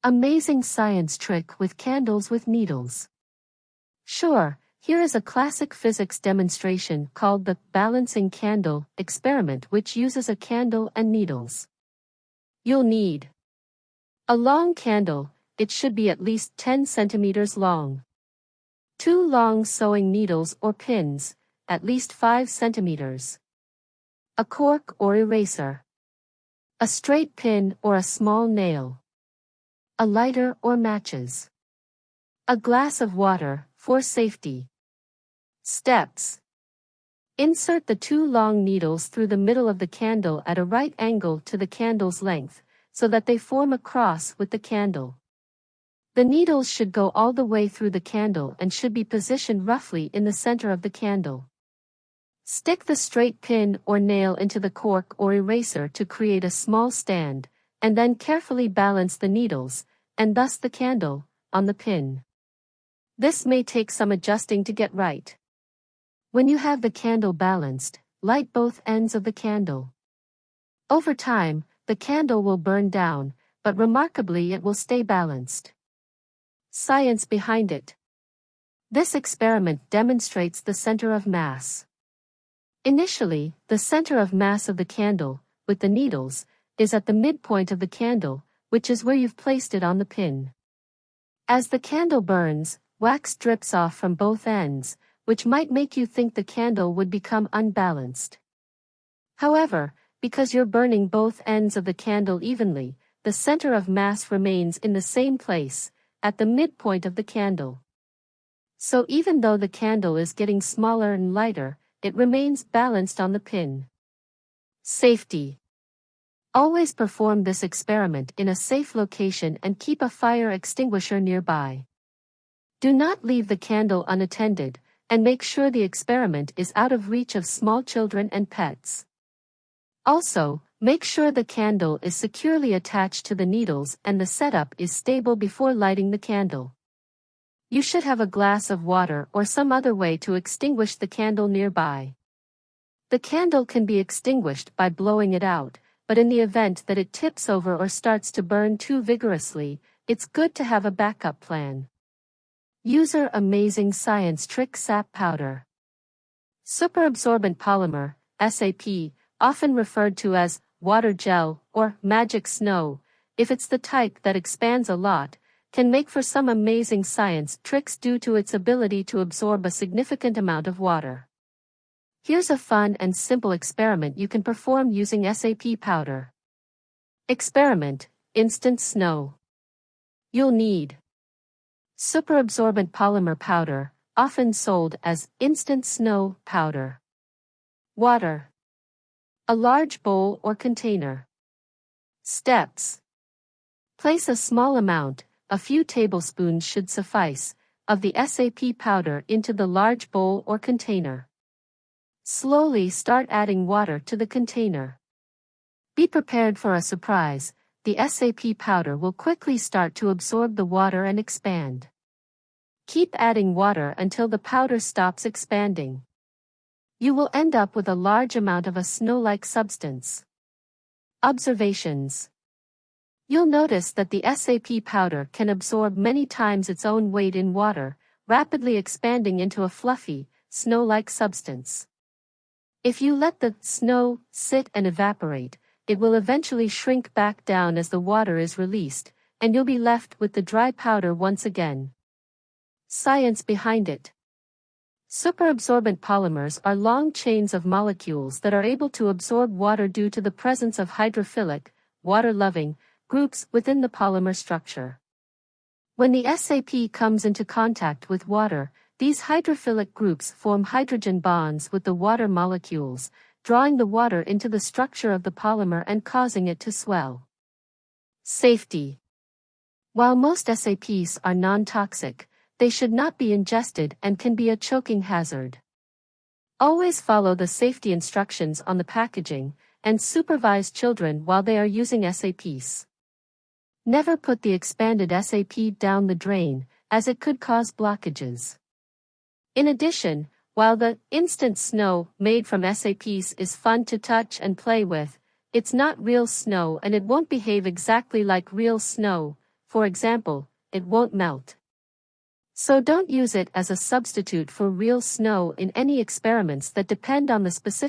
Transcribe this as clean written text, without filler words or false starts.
Amazing science trick with candles with needles. Sure, here is a classic physics demonstration called the balancing candle experiment, which uses a candle and needles. You'll need a long candle, it should be at least 10 centimeters long. 2 long sewing needles or pins, at least 5 centimeters. A cork or eraser. A straight pin or a small nail. A lighter or matches. A glass of water, for safety. Steps. Insert the 2 long needles through the middle of the candle at a right angle to the candle's length, so that they form a cross with the candle. The needles should go all the way through the candle and should be positioned roughly in the center of the candle. Stick the straight pin or nail into the cork or eraser to create a small stand, and then carefully balance the needles, and thus the candle, on the pin. This may take some adjusting to get right. When you have the candle balanced, light both ends of the candle. Over time, the candle will burn down, but remarkably it will stay balanced. Science behind it. This experiment demonstrates the center of mass. Initially, the center of mass of the candle, with the needles, is at the midpoint of the candle, which is where you've placed it on the pin. As the candle burns, wax drips off from both ends, which might make you think the candle would become unbalanced. However, because you're burning both ends of the candle evenly, the center of mass remains in the same place, at the midpoint of the candle. So even though the candle is getting smaller and lighter, it remains balanced on the pin. Safety. Always perform this experiment in a safe location and keep a fire extinguisher nearby. Do not leave the candle unattended, and make sure the experiment is out of reach of small children and pets. Also, make sure the candle is securely attached to the needles and the setup is stable before lighting the candle. You should have a glass of water or some other way to extinguish the candle nearby. The candle can be extinguished by blowing it out, but in the event that it tips over or starts to burn too vigorously, it's good to have a backup plan. User Amazing Science Trick Sap Powder. Superabsorbent polymer, SAP, often referred to as water gel or magic snow, if it's the type that expands a lot, can make for some amazing science tricks due to its ability to absorb a significant amount of water. Here's a fun and simple experiment you can perform using SAP powder. Experiment, instant snow. You'll need superabsorbent polymer powder, often sold as instant snow powder. Water. A large bowl or container. Steps. Place a small amount, a few tablespoons should suffice, of the SAP powder into the large bowl or container. Slowly start adding water to the container. Be prepared for a surprise, the SAP powder will quickly start to absorb the water and expand. Keep adding water until the powder stops expanding. You will end up with a large amount of a snow-like substance. Observations. You'll notice that the SAP powder can absorb many times its own weight in water, rapidly expanding into a fluffy, snow-like substance. If you let the snow sit and evaporate, it will eventually shrink back down as the water is released, and you'll be left with the dry powder once again. Science behind it. Superabsorbent polymers are long chains of molecules that are able to absorb water due to the presence of hydrophilic, water-loving, groups within the polymer structure. When the SAP comes into contact with water, these hydrophilic groups form hydrogen bonds with the water molecules, drawing the water into the structure of the polymer and causing it to swell. Safety. While most SAPs are non-toxic, they should not be ingested and can be a choking hazard. Always follow the safety instructions on the packaging, and supervise children while they are using SAPs. Never put the expanded SAP down the drain, as it could cause blockages. In addition, while the instant snow made from SAPs is fun to touch and play with, it's not real snow and it won't behave exactly like real snow, for example, it won't melt. So don't use it as a substitute for real snow in any experiments that depend on the specific